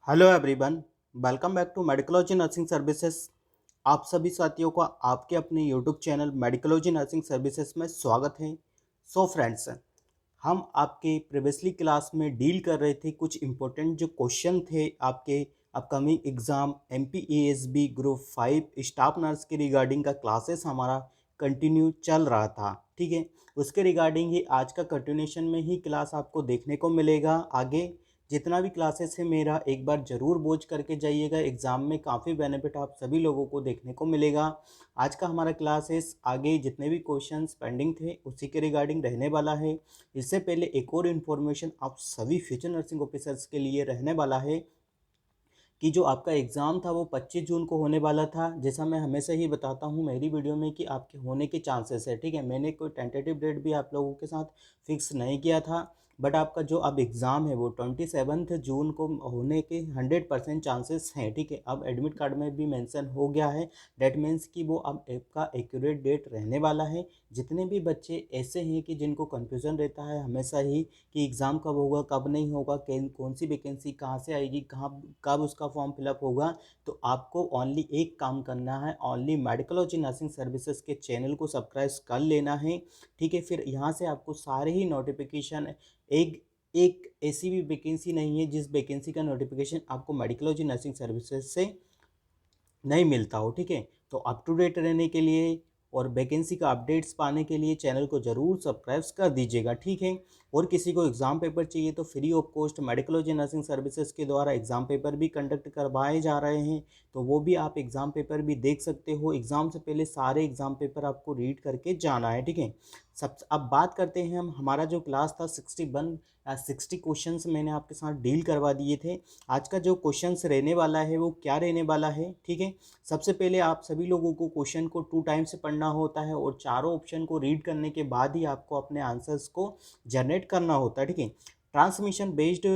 Hello everyone. Welcome back to Medicology nursing services. आप सभी साथियों का आपके अपने YouTube channel Medicology nursing services में स्वागत है। सो फ्रेंड्स, हम आपके प्रीवियसली क्लास में डील कर रहे थे कुछ इम्पोर्टेंट जो क्वेश्चन थे आपके upcoming exam MPASB group 5 staff nurse के रिगार्डिंग का क्लासेस हमारा कंटिन्यू चल रहा था। ठीक है, उसके रिगार्डिंग ही आज का कंटिन्यूशन में ही क्लास आपको देखने को मिलेगा। आगे जितना भी क्लासेस है मेरा एक बार ज़रूर वॉच करके जाइएगा, एग्ज़ाम में काफ़ी बेनिफिट आप सभी लोगों को देखने को मिलेगा। आज का हमारा क्लासेस आगे जितने भी क्वेश्चंस पेंडिंग थे उसी के रिगार्डिंग रहने वाला है। इससे पहले एक और इन्फॉर्मेशन आप सभी फ्यूचर नर्सिंग ऑफिसर्स के लिए रहने वाला है कि जो आपका एग्ज़ाम था वो 25 जून को होने वाला था। जैसा मैं हमेशा ही बताता हूँ मेरी वीडियो में कि आपके होने के चांसेस है। ठीक है, मैंने कोई टेंटेटिव डेट भी आप लोगों के साथ फिक्स नहीं किया था, बट आपका जो अब एग्ज़ाम है वो 27 जून को होने के 100% चांसेस हैं। ठीक है, अब एडमिट कार्ड में भी मेंशन हो गया है। डेट मीन्स कि वो अब आपका एक्यूरेट डेट रहने वाला है। जितने भी बच्चे ऐसे हैं कि जिनको कन्फ्यूज़न रहता है हमेशा ही कि एग्ज़ाम कब होगा कब नहीं होगा, कौन सी वैकेंसी कहाँ से आएगी, कहाँ कब उसका फॉर्म फिलअप होगा, तो आपको ओनली एक काम करना है, ओनली मेडिकोलॉजी नर्सिंग सर्विसेज के चैनल को सब्सक्राइब कर लेना है। ठीक है, फिर यहाँ से आपको सारे ही नोटिफिकेशन एक एक ऐसी भी वैकेंसी नहीं है जिस वैकेंसी का नोटिफिकेशन आपको मेडिकोलॉजी नर्सिंग सर्विसेज से नहीं मिलता हो। ठीक है, तो अप टू डेट रहने के लिए और वैकेंसी का अपडेट्स पाने के लिए चैनल को ज़रूर सब्सक्राइब कर दीजिएगा। ठीक है, और किसी को एग्ज़ाम पेपर चाहिए तो free of cost Medicology nursing services के द्वारा एग्ज़ाम पेपर भी कंडक्ट करवाए जा रहे हैं, तो वो भी आप एग्ज़ाम पेपर भी देख सकते हो। एग्ज़ाम से पहले सारे एग्ज़ाम पेपर आपको रीड करके जाना है। ठीक है, सब अब बात करते हैं हम, हमारा जो क्लास था 60 क्वेश्चंस मैंने आपके साथ डील करवा दिए थे। आज का जो क्वेश्चंस रहने वाला है वो क्या रहने वाला है। ठीक है, सबसे पहले आप सभी लोगों को क्वेश्चन को 2 टाइम से पढ़ना होता है और चारों ऑप्शन को रीड करने के बाद ही आपको अपने आंसर्स को जनरेट करना होता है। ठीक है, transmission based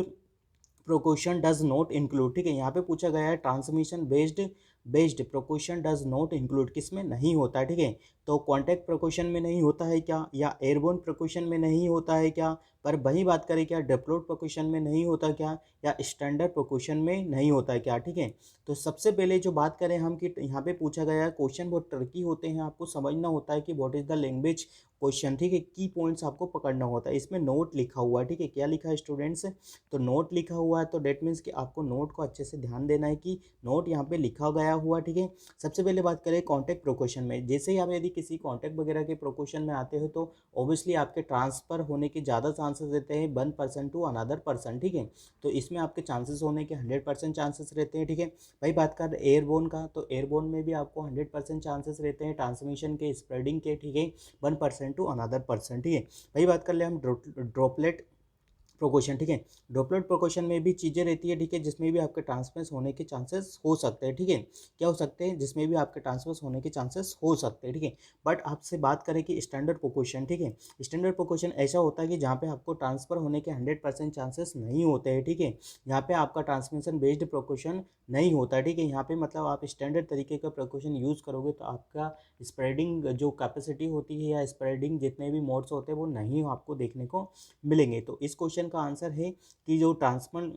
precaution does not include. ठीक है, यहाँ पे पूछा गया है transmission based based precaution does not include किस में नहीं होता है। ठीक है, तो कॉन्टैक्ट प्रोक्वेशन में नहीं होता है क्या, या एयरबोर्न प्रोक्वेशन में नहीं होता है क्या, पर वही बात करें क्या डिप्लॉयड प्रोक्वेशन में नहीं होता क्या, या स्टैंडर्ड प्रोक्वेशन में नहीं होता है क्या। ठीक है, तो सबसे पहले जो बात करें हम कि यहाँ पे पूछा गया है क्वेश्चन बहुत ट्रिकी होते हैं, आपको समझना होता है कि what is the language question. ठीक है, की पॉइंट्स आपको पकड़ना होता है। इसमें नोट लिखा हुआ है। ठीक है, क्या लिखा है स्टूडेंट्स, तो नोट लिखा हुआ है, तो डेट मीन्स कि आपको नोट को अच्छे से ध्यान देना है कि नोट यहाँ पे लिखा गया हुआ। ठीक है, सबसे पहले बात करें कॉन्टैक्ट प्रोक्वेशन में। जैसे ही आप यदि किसी कॉन्टैक्ट वगैरह के प्रोक्वेशन में आते हो तो ऑब्वियसली आपके ट्रांसफ़र होने के ज़्यादा चांसेस रहते हैं 1% टू अनदर पर्सन। ठीक है, तो इसमें आपके चांसेस होने के 100% चांसेस रहते हैं। ठीक है, भाई बात कर एयरबोर्न का, तो एयरबोर्न में भी आपको 100% चांसेस रहते हैं ट्रांसमिशन के, स्प्रेडिंग के। ठीक है, 1% टू अनदर पर्सन। ठीक है, भाई बात कर ले हम ड्रॉपलेट प्रोपोर्शन। ठीक है, ड्रॉपलेट प्रोपोर्शन में भी चीज़ें रहती है। ठीक है, जिसमें भी आपके ट्रांसफर्स होने के चांसेस हो सकते हैं। ठीक है, क्या हो सकते हैं, जिसमें भी आपके ट्रांसफर्स होने के चांसेस हो सकते हैं। ठीक है, बट आपसे बात करें कि स्टैंडर्ड प्रोपोर्शन। ठीक है, स्टैंडर्ड प्रोपोर्शन ऐसा होता है कि जहाँ पे आपको ट्रांसफर होने के 100% चांसेस नहीं होते हैं। ठीक है, यहाँ पे आपका ट्रांसमिशन बेस्ड प्रोपोर्शन नहीं होता है। ठीक है, यहाँ पे मतलब आप स्टैंडर्ड तरीके का प्रोपोर्शन यूज़ करोगे तो आपका स्प्रेडिंग जो कैपेसिटी होती है या स्प्रेडिंग जितने भी मोड्स होते हैं वो नहीं आपको देखने को मिलेंगे। तो इस क्वेश्चन का आंसर है कि जो ट्रांसफर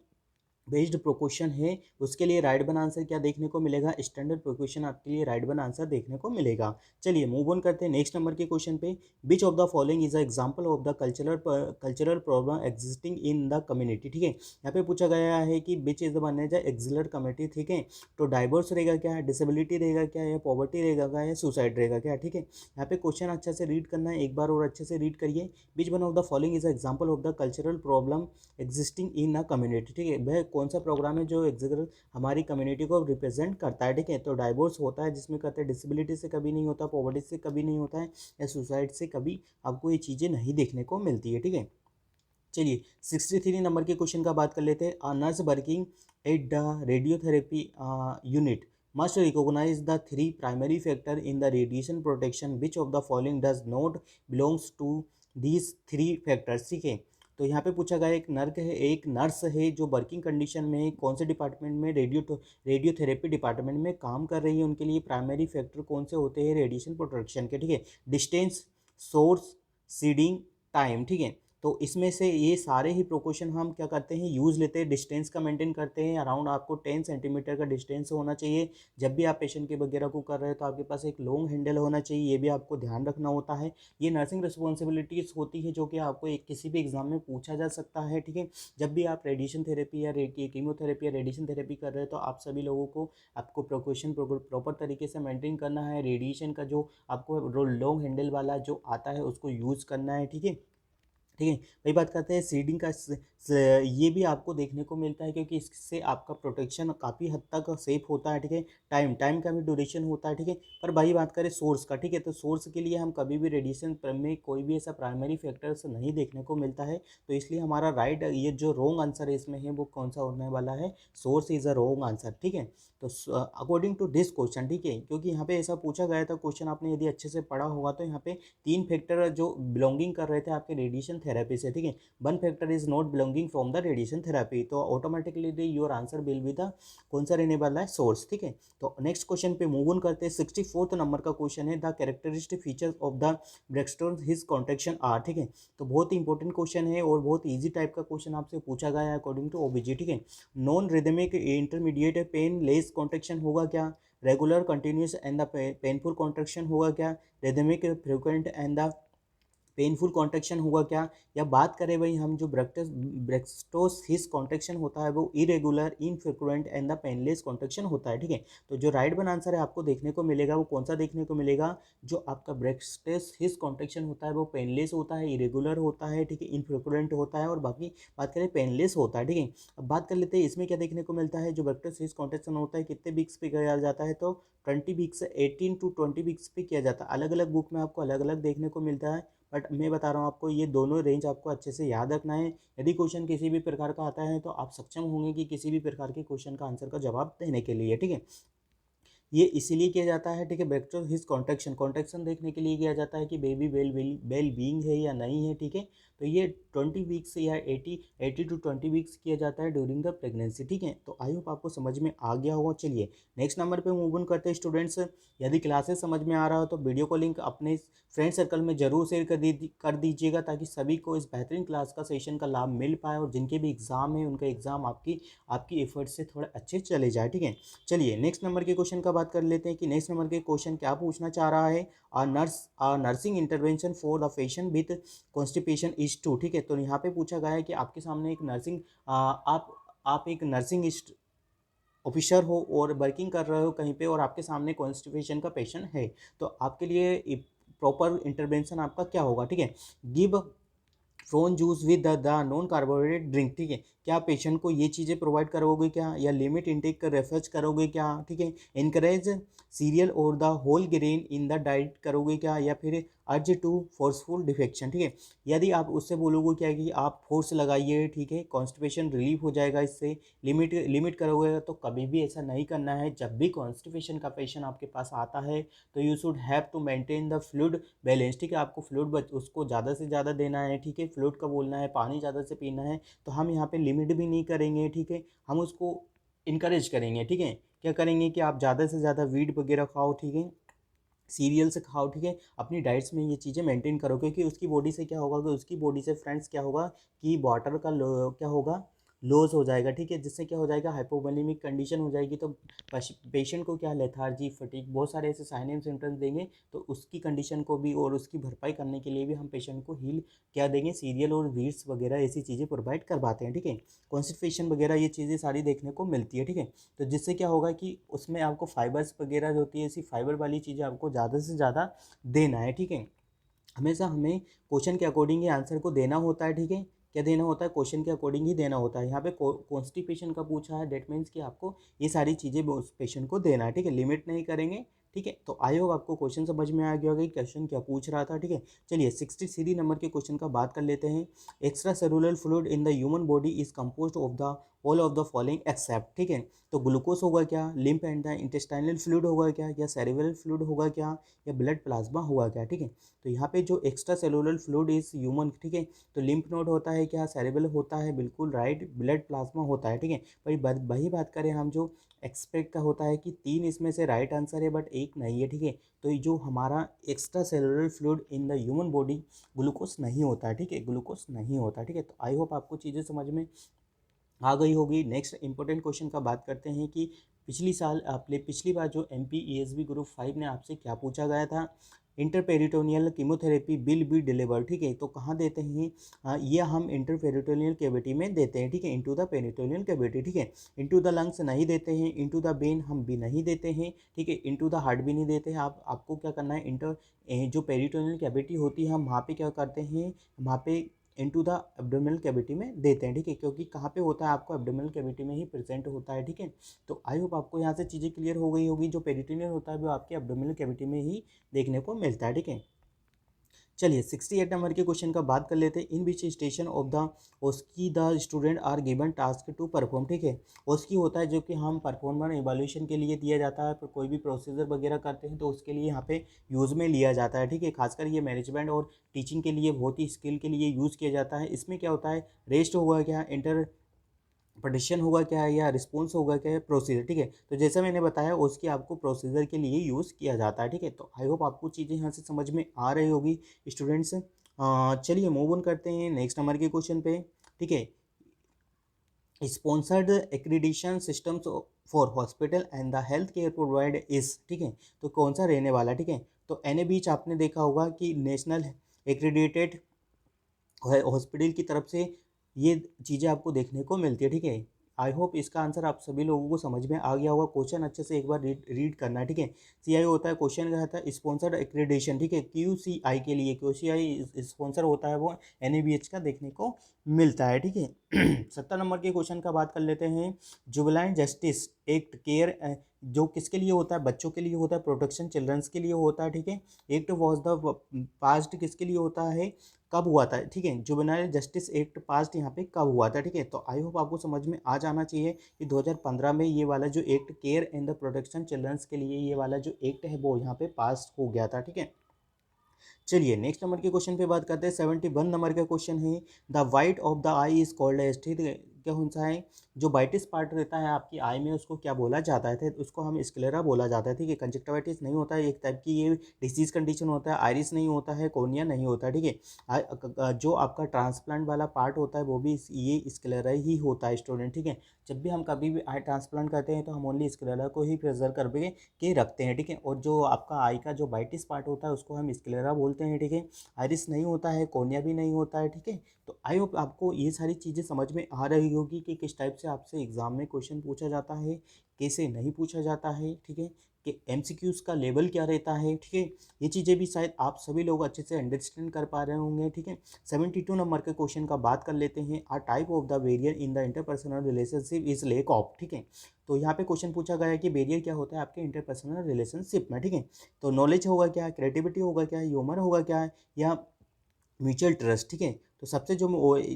बेस्ड प्रोक्वेशन है उसके लिए राइट वन आंसर क्या देखने को मिलेगा, स्टैंडर्ड प्रोक्वेशन आपके लिए राइट वन आंसर देखने को मिलेगा। चलिए मूव ऑन करते हैं नेक्स्ट नंबर के क्वेश्चन पे। Which of the following is a example of the cultural problem existing in the community. ठीक है, यहाँ पे पूछा गया है कि which is the one as axillar community. ठीक है, तो डाइवर्स रहेगा क्या, डिसेबिलिटी रहेगा क्या, या पॉवर्टी रहेगा क्या, या सुसाइड रहेगा क्या। ठीक है, यहाँ पे क्वेश्चन अच्छे से रीड करना है, एक बार और अच्छे से रीड करिए। Which one of the following is example of the cultural problem existing in a community. ठीक है, वह कौन सा प्रोग्राम है जो एग्जिस्ट हमारी कम्युनिटी को रिप्रेजेंट करता है। ठीक है, तो डाइवोर्स होता है जिसमें कहते हैं डिसेबिलिटी से कभी नहीं होता, पॉवर्टी से कभी नहीं होता है, या सुसाइड से कभी आपको ये चीज़ें नहीं देखने को मिलती है। ठीक है, चलिए 63 नंबर के क्वेश्चन का बात कर लेते हैं। A nurse working at the radiotherapy unit must recognise the 3 primary factor in the radiation protection which of the following does not belongs to these 3 factors. ठीक है, तो यहाँ पे पूछा गया एक नर्स है जो वर्किंग कंडीशन में कौन से डिपार्टमेंट में रेडियोथेरेपी डिपार्टमेंट में काम कर रही है, उनके लिए प्राइमरी फैक्टर कौन से होते हैं रेडिएशन प्रोटेक्शन के। ठीक है, डिस्टेंस, सोर्स, सीडिंग, टाइम। ठीक है, तो इसमें से ये सारे ही प्रिकॉशन हम क्या करते हैं, यूज़ लेते हैं। डिस्टेंस का मेंटेन करते हैं, अराउंड आपको 10 सेंटीमीटर का डिस्टेंस होना चाहिए। जब भी आप पेशेंट के वगैरह को कर रहे हैं तो आपके पास एक लॉन्ग हैंडल होना चाहिए, ये भी आपको ध्यान रखना होता है। ये नर्सिंग रिस्पॉन्सिबिलिटीज़ होती है जो कि आपको एक किसी भी एग्जाम में पूछा जा सकता है, ठीक है। जब भी आप रेडिएशन थेरेपी या कीमोथेरेपी या रेडिएशन थेरेपी कर रहे हैं तो आप सभी लोगों को आपको प्रिकॉशन प्रॉपर तरीके से मेंटेन करना है। रेडिएशन का जो आपको लॉन्ग हैंडल वाला जो आता है उसको यूज़ करना है, ठीक है। ठीक है, वही बात करते हैं सीडिंग का। ये भी आपको देखने को मिलता है क्योंकि इससे आपका प्रोटेक्शन काफ़ी हद तक सेफ होता है, ठीक है। टाइम का भी ड्यूरेशन होता है, ठीक है। पर भाई बात करें सोर्स का, ठीक है, तो सोर्स के लिए हम कभी भी रेडिएशन में कोई भी ऐसा प्राइमरी फैक्टर्स नहीं देखने को मिलता है। तो इसलिए हमारा राइट, ये जो रॉन्ग आंसर है इसमें है वो कौन सा होने वाला है, source is a wrong answer, ठीक है। तो अकॉर्डिंग टू दिस क्वेश्चन, ठीक है, क्योंकि यहाँ पे ऐसा पूछा गया था क्वेश्चन, आपने यदि अच्छे से पढ़ा होगा तो यहाँ पे 3 फैक्टर जो बिलोंगिंग कर रहे थे आपके रेडिएशन थेरेपी से, ठीक है। 1 factor is not belonging from the radiation therapy, तो automatically your answer will be the कौन सा रहने वाला है, सोर्स, ठीक है। तो नेक्स्ट क्वेश्चन पे मूव ऑन करते हैं। 64th नंबर का क्वेश्चन है, the characteristic features of the Braxton Hicks contraction are, ठीक है। तो बहुत ही इंपॉर्टेंट क्वेश्चन है और बहुत ईजी टाइप का क्वेश्चन आपसे पूछा गया है अकॉर्डिंग टू ओबीजी, ठीक है। Non rhythmic intermediate pain less contraction होगा क्या, regular continuous and the painful contraction होगा क्या, rhythmic frequent and the painful contraction होगा क्या, या बात करें भाई हम जो ब्रेक्सटोस हिस कॉन्ट्रैक्शन होता है वो irregular infrequent and the painless contraction होता है, ठीक है। तो जो राइट वन आंसर है आपको देखने को मिलेगा वो कौन सा देखने को मिलेगा, जो आपका ब्रेक्सटोस हिस कॉन्ट्रैक्शन होता है वो पेनलेस होता है, इरेगुलर होता है, ठीक है, इनफ्रीक्वेंट होता है, और बाकी बात करें पेनलेस होता है, ठीक है। अब बात कर लेते हैं इसमें क्या देखने को मिलता है, जो ब्रेक्सटोस हिस कॉन्ट्रैक्शन होता है कितने वीक्स पे किया जाता है, तो 20 वीक्स, 18 to 20 वीक्स पे किया जाता है। अलग अलग बुक में आपको अलग अलग देखने को मिलता है, बट मैं बता रहा हूँ आपको ये दोनों रेंज आपको अच्छे से याद रखना है। यदि क्वेश्चन किसी भी प्रकार का आता है तो आप सक्षम होंगे कि किसी भी प्रकार के क्वेश्चन का आंसर का जवाब देने के लिए, ठीक है। ये इसीलिए किया जाता है, ठीक है, बैक हिज कॉन्ट्रैक्शन, कॉन्ट्रैक्शन देखने के लिए किया जाता है कि बेबी वेल बीइंग है या नहीं है, ठीक है। तो ये 20 वीक्स या 80 to 20 वीक्स किया जाता है ड्यूरिंग द प्रेगनेंसी, ठीक है। तो आई होप आपको समझ में आ गया होगा। चलिए नेक्स्ट नंबर पे मूव ऑन करते हैं स्टूडेंट्स। यदि क्लासेस समझ में आ रहा हो तो वीडियो को लिंक अपने फ्रेंड सर्कल में जरूर शेयर कर दीजिएगा ताकि सभी को इस बेहतरीन क्लास का सेशन का लाभ मिल पाए और जिनके भी एग्ज़ाम है उनका एग्ज़ाम आपकी एफर्ट से थोड़ा अच्छे चले जाए, ठीक है। चलिए नेक्स्ट नंबर के क्वेश्चन का बात कर लेते हैं कि नेक्स्ट नंबर के क्वेश्चन क्या पूछना चाह रहा है। Nursing intervention for the patient with constipation is to, ठीक है। तो यहाँ पे पूछा गया है कि आपके सामने एक नर्सिंग आप एक नर्सिंग ऑफिसर हो और वर्किंग कर रहे हो कहीं पे और आपके सामने कॉन्स्टिपेशन का पेशेंट है, तो आपके लिए प्रॉपर इंटरवेंशन आपका क्या होगा, ठीक है। Give prone juice with the non carbohydrate drink, ठीक है। क्या पेशेंट को ये चीज़ें प्रोवाइड करोगे क्या, या लिमिट इनटेक कर रेफर्स करोगे क्या, ठीक है। इनकरेज सीरियल और the whole grain in the diet करोगे क्या, या फिर अर्ज टू फोर्सफुल डिफेक्शन, ठीक है। यदि आप उससे बोलोगे क्या कि आप फोर्स लगाइए, ठीक है, कॉन्स्टिपेशन रिलीफ हो जाएगा इससे, लिमिट करोगे, तो कभी भी ऐसा नहीं करना है। जब भी कॉन्स्टिपेशन का पेशेंट आपके पास आता है तो you should have to maintain the fluid balance, ठीक है। आपको फ्लूइड उसको ज़्यादा से ज़्यादा देना है, ठीक है, फ्लूइड का बोलना है, पानी ज़्यादा से पीना है। तो हम यहाँ पे लिमिट भी नहीं करेंगे, ठीक है, हम उसको इनकरेज करेंगे, ठीक है। क्या करेंगे कि आप ज़्यादा से ज़्यादा वीट वगैरह खाओ, ठीक है, सीरियल्स खाओ, ठीक है, अपनी डाइट्स में ये चीज़ें मेंटेन करो, क्योंकि उसकी बॉडी से क्या होगा कि उसकी बॉडी से फ्रेंड्स क्या होगा कि वाटर का क्या होगा, लॉस हो जाएगा, ठीक है, जिससे क्या हो जाएगा, हाइपोवोलेमिक कंडीशन हो जाएगी। तो पेशेंट को क्या लेथार्जी, फटीग, बहुत सारे ऐसे साइन एंड सिम्टम्स देंगे। तो उसकी कंडीशन को भी और उसकी भरपाई करने के लिए भी हम पेशेंट को हील क्या देंगे, सीरियल और वीट्स वगैरह ऐसी चीज़ें प्रोवाइड करवाते हैं, ठीक है। कॉन्स्टिपेशन वगैरह ये चीज़ें सारी देखने को मिलती है, ठीक है। तो जिससे क्या होगा कि उसमें आपको फाइबर्स वगैरह जो होती है ऐसी फाइबर वाली चीज़ें आपको ज़्यादा से ज़्यादा देना है, ठीक है। हमेशा हमें क्वेश्चन के अकॉर्डिंग ही आंसर को देना होता है, ठीक है। क्या देना होता है, क्वेश्चन के अकॉर्डिंग ही देना होता है। यहाँ पे कॉन्स्टिपेशन का पूछा है, डेट मीन्स कि आपको ये सारी चीज़ें उस पेशेंट को देना है, ठीक है, लिमिट नहीं करेंगे, ठीक है। तो आई होप आपको क्वेश्चन समझ में आ गया होगा कि क्वेश्चन क्या पूछ रहा था, ठीक है। चलिए 63 नंबर के क्वेश्चन का बात कर लेते हैं। Extra cellular fluid in the human body is compose of the all of the following except, ठीक है। तो ग्लूकोज होगा क्या, lymph and the intestinal fluid होगा क्या, या सेरेब्रल फ्लूइड होगा क्या, या ब्लड प्लाज्मा होगा क्या, ठीक है। तो यहाँ पे जो extra cellular fluid is human, ठीक है। तो लिम्फ नोड होता है क्या, सेरेब्रल होता है, बिल्कुल राइट, ब्लड प्लाज्मा होता है, ठीक है। वही बात करें हम जो एक्सपेक्ट का होता है कि 3 इसमें से राइट आंसर है बट एक नहीं है, ठीक है। तो ये जो हमारा extra cellular fluid in the human body glucose नहीं होता है, ठीक है, ग्लूकोज नहीं होता, ठीक है। तो आई होप आपको चीज़ें समझ में आ गई होगी। नेक्स्ट इंपॉर्टेंट क्वेश्चन का बात करते हैं कि पिछली बार जो MPESB ग्रुप 5 ने आपसे क्या पूछा गया था, इंटरपेरिटोनियल कीमोथेरेपी विल बी डिलीवर्ड, ठीक है। तो कहाँ देते हैं, ये हम इंटरपेरिटोनियल कैविटी में देते हैं, ठीक है, इनटू द पेरिटोनियल कैविटी, ठीक है। इनटू द लंग्स नहीं देते हैं, इनटू द वेन हम भी नहीं देते हैं, ठीक है, इनटू द हार्ट भी नहीं देते हैं। आपको क्या करना है, जो पेरिटोनियल कैविटी होती है हम वहाँ पे क्या करते हैं, वहाँ पे इनटू द एब्डोमिनल कैविटी में देते हैं, ठीक है, क्योंकि कहाँ पे होता है, आपको एब्डोमिनल कैविटी में ही प्रेजेंट होता है, ठीक है। तो आई होप आपको यहाँ से चीज़ें क्लियर हो गई होगी। जो पेरिटोनियल होता है वो आपके एब्डोमिनल कैविटी में ही देखने को मिलता है, ठीक है। चलिए 68 नंबर के क्वेश्चन का बात कर लेते हैं। In which station of the OSCE the student are given task to perform, ठीक है। ओस्की होता है जो कि हम परफॉर्मर इवैल्यूएशन के लिए दिया जाता है, पर कोई भी प्रोसीजर वगैरह करते हैं तो उसके लिए यहाँ पे यूज़ में लिया जाता है, ठीक है। खासकर ये मैनेजमेंट और टीचिंग के लिए बहुत ही स्किल के लिए यूज़ किया जाता है। इसमें क्या होता है, रेस्ट होगा क्या, इंटरप्रिटेशन होगा क्या, या रिस्पॉन्स होगा क्या, प्रोसीजर, ठीक है। तो जैसा मैंने बताया उसकी आपको प्रोसीजर के लिए यूज़ किया जाता है, ठीक है। तो आई होप आपको चीज़ें यहाँ से समझ में आ रही होगी स्टूडेंट्स। चलिए मूव ऑन करते हैं नेक्स्ट नंबर के क्वेश्चन पे, ठीक है। Sponsored accreditation systems for hospital and the health care provide is, ठीक है। तो कौन सा रहने वाला, ठीक है। तो NABH आपने देखा होगा कि नेशनल एक्रीडिटेड हॉस्पिटल की तरफ से ये चीज़ें आपको देखने को मिलती है, ठीक है। आई होप इसका आंसर आप सभी लोगों को समझ में आ गया होगा। क्वेश्चन अच्छे से एक बार रीड करना है, ठीक है। CI होता है, क्वेश्चन क्या था, स्पॉन्सर्ड एक्रेडिटेशन, ठीक है। QCI के लिए, QCI स्पॉन्सर होता है वो NABH का देखने को मिलता है, ठीक है। 70 नंबर के क्वेश्चन का बात कर लेते हैं। जुवेनाइल जस्टिस एक्ट केयर जो किसके लिए होता है, बच्चों के लिए होता है, प्रोटेक्शन चिल्ड्रंस के लिए होता है, ठीक है। एक्ट वॉज द पास्ड किसके लिए होता है, कब हुआ था, ठीक है। जुवेनाइल जस्टिस एक्ट पास्ट यहाँ पे कब हुआ था, ठीक है। तो आई होप आपको समझ में आ जाना चाहिए कि 2015 में ये वाला जो act care and the protection children's के लिए ये वाला जो एक्ट है वो यहाँ पे पास हो गया था, ठीक है। चलिए नेक्स्ट नंबर के क्वेश्चन पे बात करते हैं। 71 नंबर का क्वेश्चन है, the white of the eye is called as, ठीक है। क्या कौन सा है, जो वाइटिस पार्ट रहता है आपकी आई में उसको क्या बोला जाता है, उसको हम स्क्लेरा बोला जाता है, ठीक है। कंजक्टिवाइटिस नहीं होता है, एक टाइप की ये डिसीज कंडीशन होता है। आइरिस नहीं होता है, कोर्निया नहीं होता है, ठीक है। जो आपका ट्रांसप्लांट वाला पार्ट होता है वो भी ये स्क्लेरा ही होता है स्टूडेंट, ठीक है। जब भी हम कभी भी आई ट्रांसप्लांट करते हैं तो हम ओनली स्क्लेरा को ही प्रिजर्व के रखते हैं, ठीक है। और जो आपका आई का जो वाइटिस पार्ट होता है उसको हम स्क्लेरा बोलते हैं, ठीक है। आइरिस नहीं होता है, कोर्निया भी नहीं होता है, ठीक है। तो आई होप आपको ये सारी चीज़ें समझ में आ रही होगी कि किस टाइप से आपसे एग्जाम में क्वेश्चन पूछा जाता है, कैसे नहीं पूछा जाता है, ठीक है, कि MCQs का लेवल क्या रहता है, ठीक है। ये चीज़ें भी शायद आप सभी लोग अच्छे से अंडरस्टैंड कर पा रहे होंगे, ठीक है। 72 नंबर के क्वेश्चन का बात कर लेते हैं। A type of the barrier in the interpersonal relationship is lack of, ठीक है। तो यहाँ पे क्वेश्चन पूछा गया है कि बैरियर क्या होता है आपके इंटरपर्सनल रिलेशनशिप में, ठीक है। तो नॉलेज होगा क्या, क्रिएटिविटी होगा क्या, ह्यूमर होगा क्या, या म्यूचुअल ट्रस्ट, ठीक है। तो सबसे जो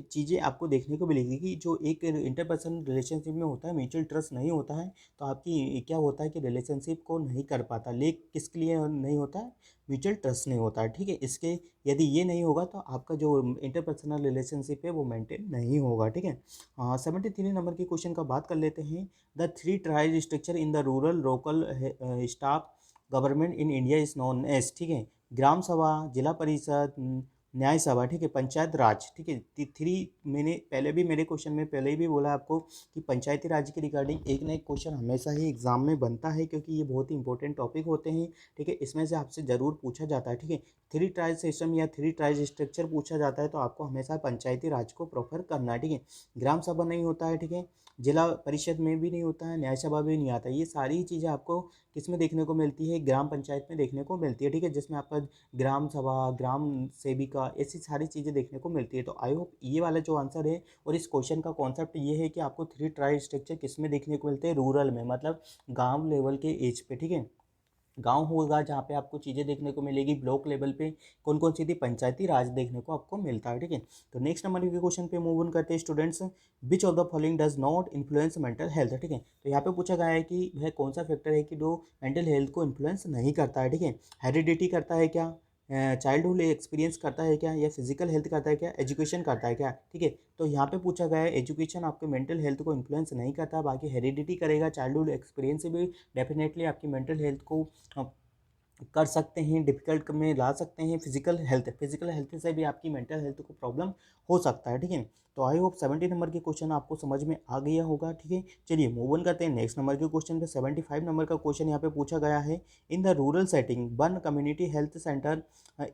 चीज़ें आपको देखने को मिलेगी कि जो एक इंटरपर्सनल रिलेशनशिप में होता है म्यूचुअल ट्रस्ट नहीं होता है, तो आपकी क्या होता है कि रिलेशनशिप को नहीं कर पाता। लेक किसके लिए नहीं होता है, म्यूचुअल ट्रस्ट नहीं होता है, ठीक है। इसके यदि ये नहीं होगा तो आपका जो इंटरपर्सनल रिलेशनशिप है वो मेंटेन नहीं होगा, ठीक है। 73 नंबर के क्वेश्चन का बात कर लेते हैं। The 3 tries structure in the rural local staff government in India is known as, ठीक है। ग्राम सभा, जिला परिषद, न्याय सभा, ठीक है, पंचायत राज, ठीक है। 3 मैंने पहले भी मेरे क्वेश्चन में पहले ही भी बोला आपको कि पंचायती राज के रिगार्डिंग एक ना एक क्वेश्चन हमेशा ही एग्जाम में बनता है, क्योंकि ये बहुत ही इंपॉर्टेंट टॉपिक होते हैं, ठीक है। इसमें से आपसे ज़रूर पूछा जाता है, ठीक है। 3 ट्राइज सिस्टम या 3 ट्राइज स्ट्रक्चर पूछा जाता है तो आपको हमेशा पंचायती राज को प्रोफर करना है, ठीक है। ग्राम सभा नहीं होता है, ठीक है। जिला परिषद में भी नहीं होता है, न्याय सभा भी नहीं आता। ये सारी चीज़ें आपको किस में देखने को मिलती है, ग्राम पंचायत में देखने को मिलती है, ठीक है, जिसमें आपका ग्राम सभा, ग्राम सेविका, ऐसी सारी चीज़ें देखने को मिलती है। तो आई होप ये वाला जो आंसर है, और इस क्वेश्चन का कॉन्सेप्ट ये है कि आपको 3 ट्राई स्ट्रक्चर किस में देखने को मिलते हैं, रूरल में, मतलब गांव लेवल के एज पे, ठीक है। गांव होगा जहाँ पे आपको चीज़ें देखने को मिलेगी, ब्लॉक लेवल पे कौन कौन सी थी, पंचायती राज देखने को आपको मिलता है, ठीक है। तो नेक्स्ट नंबर के क्वेश्चन पे मूव ऑन करते हैं students. Which of the following does not influence mental health, ठीक है। तो यहाँ पे पूछा गया है कि वह कौन सा फैक्टर है कि जो मेंटल हेल्थ को इन्फ्लुएंस नहीं करता है, ठीक है। हेरिडिटी करता है क्या, चाइल्डहुड एक्सपीरियंस करता है क्या, या फिजिकल हेल्थ करता है क्या, एजुकेशन करता है क्या, ठीक है। तो यहाँ पे पूछा गया है एजुकेशन आपके मेंटल हेल्थ को इन्फ्लुएंस नहीं करता, बाकी हेरिडिटी करेगा, चाइल्डहुड एक्सपीरियंस से भी डेफिनेटली आपकी मेंटल हेल्थ को कर सकते हैं, डिफिकल्ट में ला सकते हैं। फिजिकल हेल्थ से भी आपकी मेंटल हेल्थ को प्रॉब्लम हो सकता है, ठीक है। तो आई होप 70 नंबर के क्वेश्चन आपको समझ में आ गया होगा, ठीक है। चलिए मूव ऑन करते हैं नेक्स्ट नंबर के क्वेश्चन पे। 75 नंबर का क्वेश्चन यहाँ पे पूछा गया है। In the rural setting one community health centre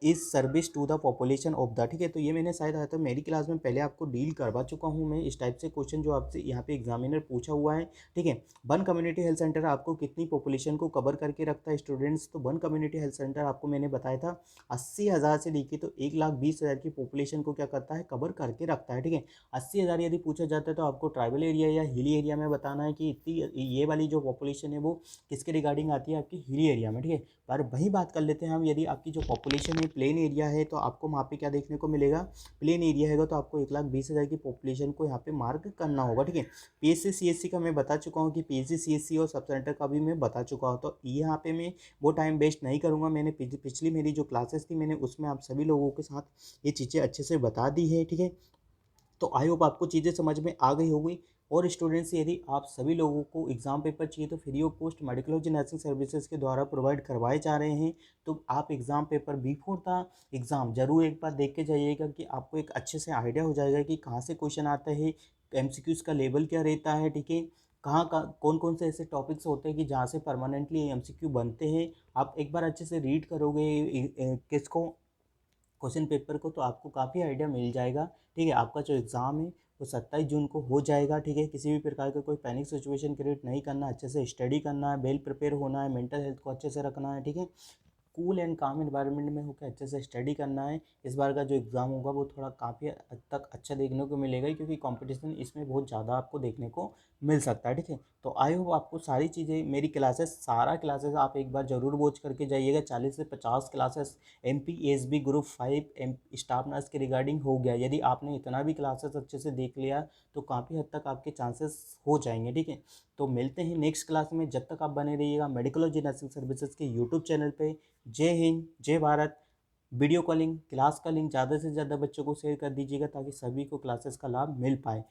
is service to the population of the, ठीक है। तो ये मैंने शायद आया था मेरी क्लास में पहले आपको डील करवा चुका हूँ मैं, इस टाइप से क्वेश्चन जो आपसे यहाँ पे एग्जामिनर पूछा हुआ है, ठीक है। वन कम्युनिटी हेल्थ सेंटर आपको कितनी पॉपुलेशन को कवर करके रखता है स्टूडेंट्स, तो वन कम्युनिटी हेल्थ सेंटर आपको मैंने बताया था 80,000 से लेके तो 1,20,000 की पॉपुलेशन को क्या करता है, कवर करके रखता है, ठीक है। 80,000 यदि पूछा जाता है तो आपको ट्राइबल एरिया या हिली एरिया में बताना है कि इतनी ये वाली जो पॉपुलेशन है वो किसके रिगार्डिंग आती है, आपकी हिली एरिया में, ठीक है। पर वही बात कर लेते हैं हम, यदि आपकी जो पॉपुलेशन है प्लेन एरिया है तो आपको वहाँ पे क्या देखने को मिलेगा, प्लेन एरिया है तो आपको 1,20,000 की पॉपुलेशन को यहाँ पे मार्क करना होगा, ठीक है। पीएससी सीएससी का मैं बता चुका हूँ कि पीएससी सीएससी और सब सेंटर का भी मैं बता चुका हूँ, तो यहाँ पे मैं वो टाइम वेस्ट नहीं करूँगा। मैंने पिछली मेरी जो क्लासेस थी मैंने उसमें आप सभी लोगों के साथ ये चीज़ें अच्छे से बता दी है, ठीक है। तो आई होप आपको चीज़ें समझ में आ गई होगी। और स्टूडेंट्स यदि आप सभी लोगों को एग्ज़ाम पेपर चाहिए तो free of cost Medicology nursing services के द्वारा प्रोवाइड करवाए जा रहे हैं। तो आप exam paper before the exam ज़रूर एक बार देख के जाइएगा कि आपको एक अच्छे से आइडिया हो जाएगा कि कहाँ से क्वेश्चन आता है, एमसीक्यूज़ का लेवल क्या रहता है, ठीक है। कहाँ का कौन कौन से ऐसे टॉपिक्स होते हैं कि जहाँ से परमानेंटली एमसीक्यू बनते हैं। आप एक बार अच्छे से रीड करोगे किसको, क्वेश्चन पेपर को, तो आपको काफ़ी आइडिया मिल जाएगा, ठीक है। आपका जो एग्ज़ाम है वो 27 जून को हो जाएगा, ठीक है। किसी भी प्रकार का कोई पैनिक सिचुएशन क्रिएट नहीं करना, अच्छे से स्टडी करना है, वेल प्रिपेयर होना है, मेंटल हेल्थ को अच्छे से रखना है, ठीक है। कूल एंड काम एनवायरनमेंट में होकर अच्छे से स्टडी करना है। इस बार का जो एग्ज़ाम होगा वो थोड़ा काफ़ी हद तक अच्छा देखने को मिलेगा, क्योंकि कंपटीशन इसमें बहुत ज़्यादा आपको देखने को मिल सकता है, ठीक है। तो आई होप आपको सारी चीज़ें मेरी क्लासेस, सारा क्लासेस आप एक बार ज़रूर वॉच करके जाइएगा। 40 से 50 classes MPSB group 5 M staff nurse के रिगार्डिंग हो गया। यदि आपने इतना भी क्लासेस अच्छे से देख लिया तो काफ़ी हद तक आपके चांसेस हो जाएंगे, ठीक है। तो मिलते हैं नेक्स्ट क्लास में, जब तक आप बने रहिएगा मेडिकोलॉजी नर्सिंग सर्विसेज के यूट्यूब चैनल पे। जय हिंद, जय भारत। वीडियो कॉलिंग क्लास का लिंक ज़्यादा से ज़्यादा बच्चों को शेयर कर दीजिएगा ताकि सभी को क्लासेस का लाभ मिल पाए।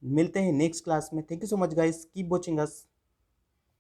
मिलते हैं नेक्स्ट क्लास में। Thank you so much guys, keep watching us.